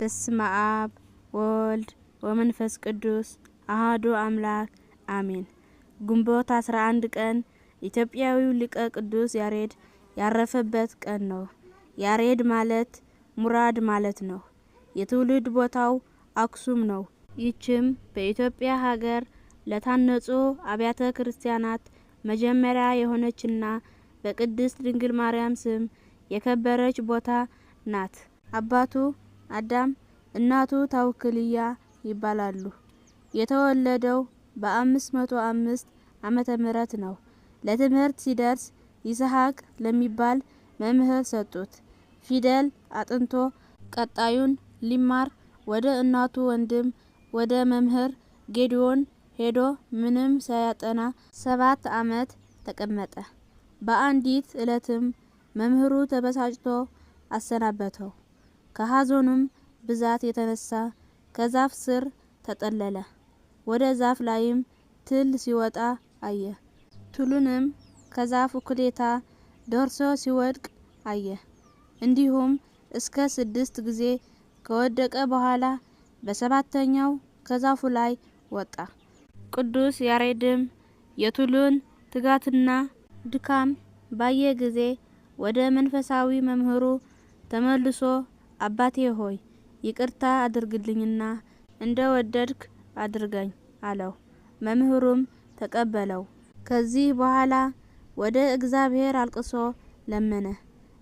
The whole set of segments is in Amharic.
በስመ አብ ወወልድ ወመንፈስ ቅዱስ አሐዱ አምላክ አሜን። ግንቦት 11 ቀን ኢትዮጵያዊው ሊቀ ቅዱስ ያሬድ ያረፈበት ቀን ነው። ያሬድ ማለት ሙራድ ማለት ነው። የትውልድ ቦታው አክሱም ነው። ይህችም በኢትዮጵያ ሀገር ለታነጹ አብያተ ክርስቲያናት መጀመሪያ የሆነችና በቅድስት ድንግል ማርያም ስም የከበረች ቦታ ናት። አባቱ አዳም እናቱ ታውክልያ ይባላሉ። የተወለደው በ505 ዓመተ ምህረት ነው። ለትምህርት ሲደርስ ይስሐቅ ለሚባል መምህር ሰጡት። ፊደል አጥንቶ ቀጣዩን ሊማር ወደ እናቱ ወንድም ወደ መምህር ጌዲዮን ሄዶ ምንም ሳያጠና 7 ዓመት ተቀመጠ። በአንዲት ዕለትም መምህሩ ተበሳጭቶ አሰናበተው። ከሐዘኑም ብዛት የተነሳ ከዛፍ ስር ተጠለለ። ወደ ዛፍ ላይም ትል ሲወጣ አየ። ትሉንም ከዛፍ እኩሌታ ደርሶ ሲወድቅ አየ። እንዲሁም እስከ 6 ጊዜ ከወደቀ በኋላ በሰባተኛው ከዛፉ ላይ ወጣ። ቅዱስ ያሬድም የትሉን ትጋትና ድካም ባየ ጊዜ ወደ መንፈሳዊ መምህሩ ተመልሶ አባቴ ሆይ ይቅርታ አድርግልኝና እንደ ወደድክ አድርገኝ አለው። መምህሩም ተቀበለው። ከዚህ በኋላ ወደ እግዚአብሔር አልቅሶ ለመነ።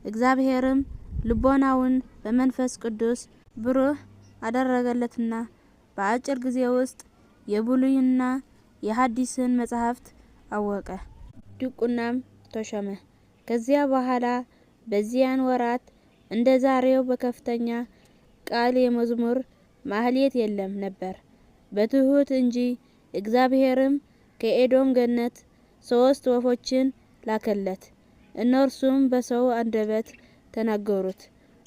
እግዚአብሔርም ልቦናውን በመንፈስ ቅዱስ ብሩህ አደረገለትና በአጭር ጊዜ ውስጥ የብሉይና የሐዲስን መጻሕፍት አወቀ። ዲቁናም ተሾመ። ከዚያ በኋላ በዚያን ወራት እንደ ዛሬው በከፍተኛ ቃል የመዝሙር ማህሌት የለም ነበር፣ በትሁት እንጂ። እግዚአብሔርም ከኤዶም ገነት 3 ወፎችን ላከለት። እነርሱም በሰው አንደበት ተናገሩት።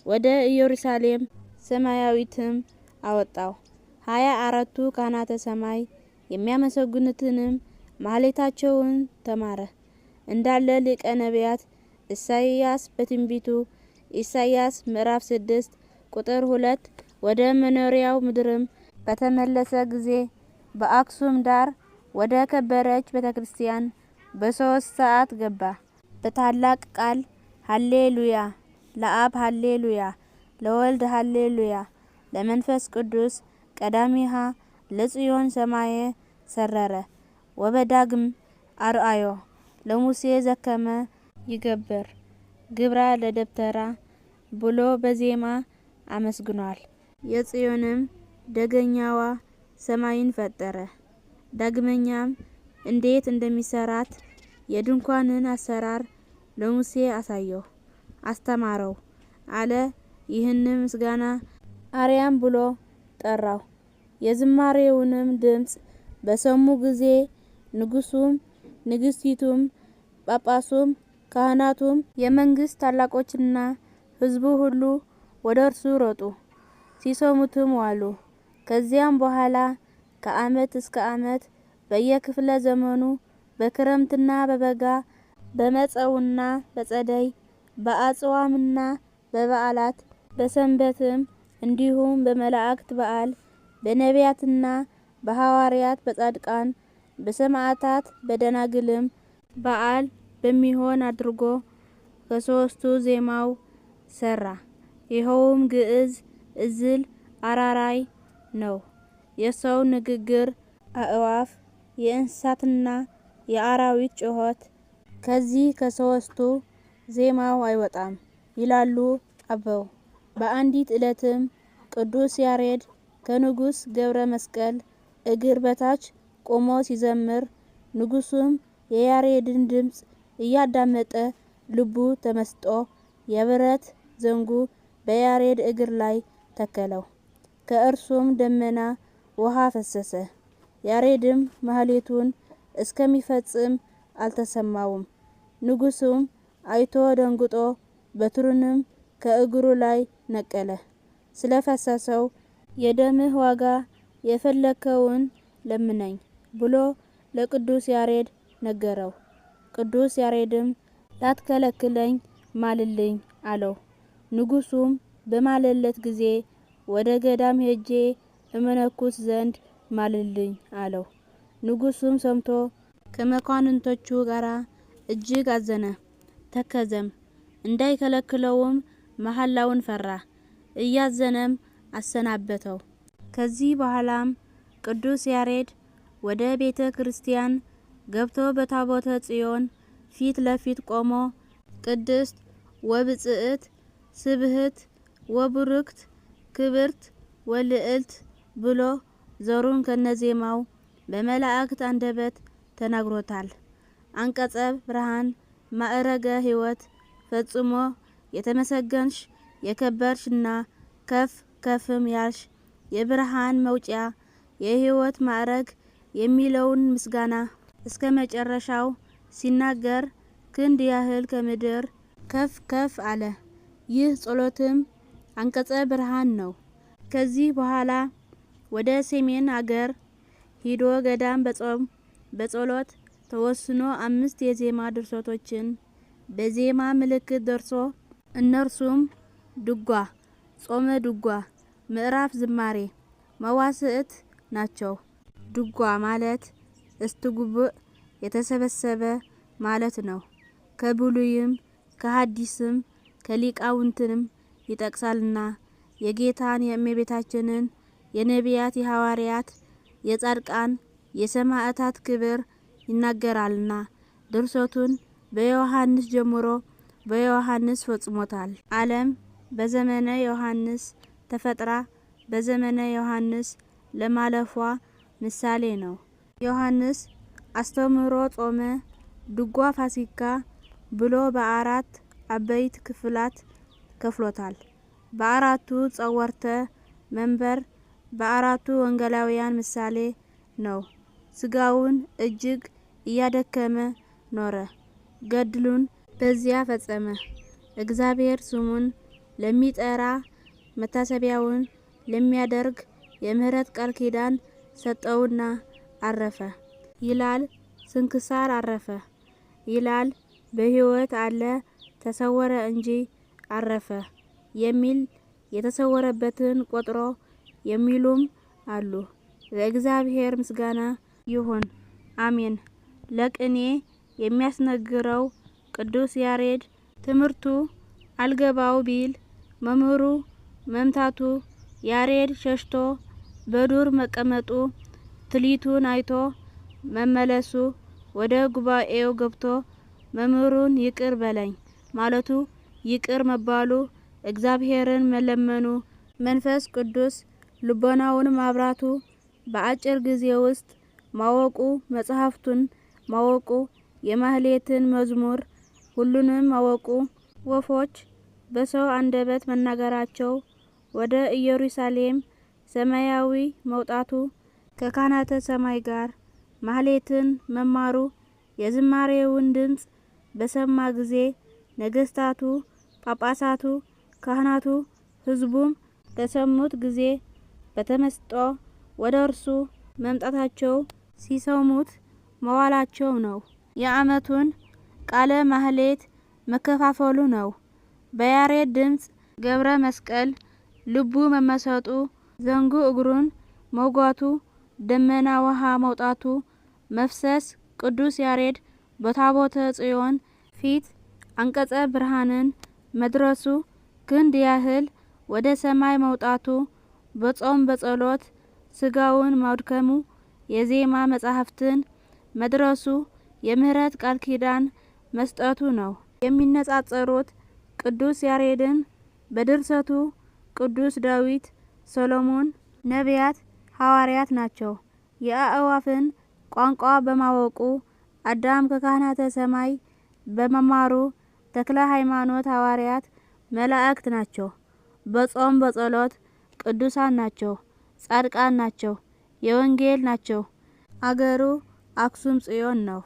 ወደ ኢየሩሳሌም ሰማያዊትም አወጣው። 24ቱ ካህናተ ሰማይ የሚያመሰግኑትንም ማህሌታቸውን ተማረ። እንዳለ ሊቀ ነቢያት ኢሳይያስ በትንቢቱ ኢሳይያስ ምዕራፍ 6 ቁጥር 2 ወደ መኖሪያው ምድርም በተመለሰ ጊዜ በአክሱም ዳር ወደ ከበረች ቤተክርስቲያን በ3 ሰዓት ገባ። በታላቅ ቃል ሃሌሉያ ለአብ ሃሌሉያ ለወልድ ሃሌሉያ ለመንፈስ ቅዱስ ቀዳሚሃ ለጽዮን ሰማየ ሰረረ ወበዳግም አርአዮ ለሙሴ ዘከመ ይገብር ግብራ ለደብተራ ብሎ በዜማ አመስግኗል። የጽዮንም ደገኛዋ ሰማይን ፈጠረ። ዳግመኛም እንዴት እንደሚሰራት የድንኳንን አሰራር ለሙሴ አሳየው፣ አስተማረው አለ። ይህንም ምስጋና አርያም ብሎ ጠራው። የዝማሬውንም ድምፅ በሰሙ ጊዜ ንጉሱም፣ ንግስቲቱም፣ ጳጳሱም፣ ካህናቱም፣ የመንግስት ታላቆችና ህዝቡ ሁሉ ወደ እርሱ ሮጡ፣ ሲሰሙትም ዋሉ። ከዚያም በኋላ ከዓመት እስከ ዓመት በየክፍለ ዘመኑ በክረምትና በበጋ በመጸውና በጸደይ በአጽዋምና በበዓላት በሰንበትም እንዲሁም በመላእክት በዓል በነቢያትና በሐዋርያት በጻድቃን በሰማዕታት በደናግልም በዓል በሚሆን አድርጎ ከ3ቱ ዜማው ሰራ። ይኸውም ግዕዝ፣ እዝል፣ አራራይ ነው። የሰው ንግግር፣ አእዋፍ፣ የእንስሳትና የአራዊት ጩኸት ከዚህ ከ3ቱ ዜማው አይወጣም ይላሉ አበው። በአንዲት ዕለትም ቅዱስ ያሬድ ከንጉስ ገብረ መስቀል እግር በታች ቆሞ ሲዘምር፣ ንጉሱም የያሬድን ድምፅ እያዳመጠ ልቡ ተመስጦ የብረት ዘንጉ በያሬድ እግር ላይ ተከለው። ከእርሱም ደመና ውሃ ፈሰሰ። ያሬድም ማህሌቱን እስከሚፈጽም አልተሰማውም። ንጉሱም አይቶ ደንግጦ በትሩንም ከእግሩ ላይ ነቀለ። ስለፈሰሰው የደምህ ዋጋ የፈለከውን ለምነኝ ብሎ ለቅዱስ ያሬድ ነገረው። ቅዱስ ያሬድም ላትከለክለኝ ማልልኝ አለው። ንጉሱም በማለለት ጊዜ ወደ ገዳም ሄጄ እመነኩስ ዘንድ ማልልኝ አለው። ንጉሱም ሰምቶ ከመኳንንቶቹ ጋር እጅግ አዘነ፣ ተከዘም። እንዳይከለክለውም መሐላውን ፈራ። እያዘነም አሰናበተው። ከዚህ በኋላም ቅዱስ ያሬድ ወደ ቤተ ክርስቲያን ገብቶ በታቦተ ጽዮን ፊት ለፊት ቆሞ ቅድስት ወብጽዕት ስብህት ወቡርክት ክብርት ወልዕልት ብሎ ዘሩን ከነዜማው በመላእክት አንደበት ተናግሮታል። አንቀጸ ብርሃን ማዕረገ ሕይወት ፈጽሞ የተመሰገንሽ የከበርሽና ከፍ ከፍም ያልሽ የብርሃን መውጫ የሕይወት ማዕረግ የሚለውን ምስጋና እስከ መጨረሻው ሲናገር ክንድ ያህል ከምድር ከፍ ከፍ አለ። ይህ ጸሎትም አንቀጸ ብርሃን ነው። ከዚህ በኋላ ወደ ሰሜን አገር ሂዶ ገዳም በጾም በጸሎት ተወስኖ 5 የዜማ ድርሰቶችን በዜማ ምልክት ደርሶ እነርሱም ድጓ፣ ጾመ ድጓ፣ ምዕራፍ ዝማሬ፣ መዋስዕት ናቸው። ድጓ ማለት እስትጉብእ የተሰበሰበ ማለት ነው። ከብሉይም ከሐዲስም ከሊቃውንትንም ይጠቅሳልና የጌታን የእመቤታችንን የነቢያት የሐዋርያት የጻድቃን የሰማዕታት ክብር ይናገራልና ድርሰቱን በዮሐንስ ጀምሮ በዮሐንስ ፈጽሞታል። ዓለም በዘመነ ዮሐንስ ተፈጥራ በዘመነ ዮሐንስ ለማለፏ ምሳሌ ነው። ዮሐንስ አስተምህሮ ጾመ ድጓ ፋሲካ ብሎ በ4 አበይት ክፍላት ከፍሎታል። በ4ቱ ጸወርተ መንበር በ4ቱ ወንጌላውያን ምሳሌ ነው። ስጋውን እጅግ እያደከመ ኖረ። ገድሉን በዚያ ፈጸመ። እግዚአብሔር ስሙን ለሚጠራ መታሰቢያውን ለሚያደርግ የምህረት ቃል ኪዳን ሰጠውና አረፈ ይላል። ስንክሳር አረፈ ይላል። በሕይወት አለ ተሰወረ እንጂ አረፈ የሚል የተሰወረበትን ቆጥሮ የሚሉም አሉ። ለእግዚአብሔር ምስጋና ይሁን፣ አሜን። ለቅኔ የሚያስነግረው ቅዱስ ያሬድ ትምህርቱ አልገባው ቢል መምህሩ መምታቱ ያሬድ ሸሽቶ በዱር መቀመጡ ትሊቱን አይቶ መመለሱ ወደ ጉባኤው ገብቶ መምህሩን ይቅር በለኝ ማለቱ ይቅር መባሉ እግዚአብሔርን መለመኑ መንፈስ ቅዱስ ልቦናውን ማብራቱ በአጭር ጊዜ ውስጥ ማወቁ መጽሐፍቱን ማወቁ የማህሌትን መዝሙር ሁሉንም ማወቁ ወፎች በሰው አንደበት መናገራቸው ወደ ኢየሩሳሌም ሰማያዊ መውጣቱ ከካህናተ ሰማይ ጋር ማህሌትን መማሩ የዝማሬውን ድምፅ በሰማ ጊዜ ነገስታቱ፣ ጳጳሳቱ፣ ካህናቱ፣ ህዝቡም በሰሙት ጊዜ በተመስጦ ወደ እርሱ መምጣታቸው ሲሰሙት መዋላቸው ነው። የዓመቱን ቃለ ማህሌት መከፋፈሉ ነው። በያሬድ ድምፅ ገብረ መስቀል ልቡ መመሰጡ፣ ዘንጉ እግሩን መውጋቱ፣ ደመና ውሃ መውጣቱ፣ መፍሰስ ቅዱስ ያሬድ በታቦተ ጽዮን ፊት አንቀጸ ብርሃንን መድረሱ፣ ክንድ ያህል ወደ ሰማይ መውጣቱ፣ በጾም በጸሎት ስጋውን ማድከሙ፣ የዜማ መጻሕፍትን መድረሱ፣ የምህረት ቃል ኪዳን መስጠቱ ነው። የሚነጻጸሩት ቅዱስ ያሬድን በድርሰቱ ቅዱስ ዳዊት፣ ሰሎሞን፣ ነቢያት፣ ሐዋርያት ናቸው። የአእዋፍን ቋንቋ በማወቁ አዳም ከካህናተ ሰማይ በመማሩ ተክለ ሃይማኖት ሐዋርያት መላእክት ናቸው። በጾም በጸሎት ቅዱሳን ናቸው፣ ጻድቃን ናቸው፣ የወንጌል ናቸው። አገሩ አክሱም ጽዮን ነው።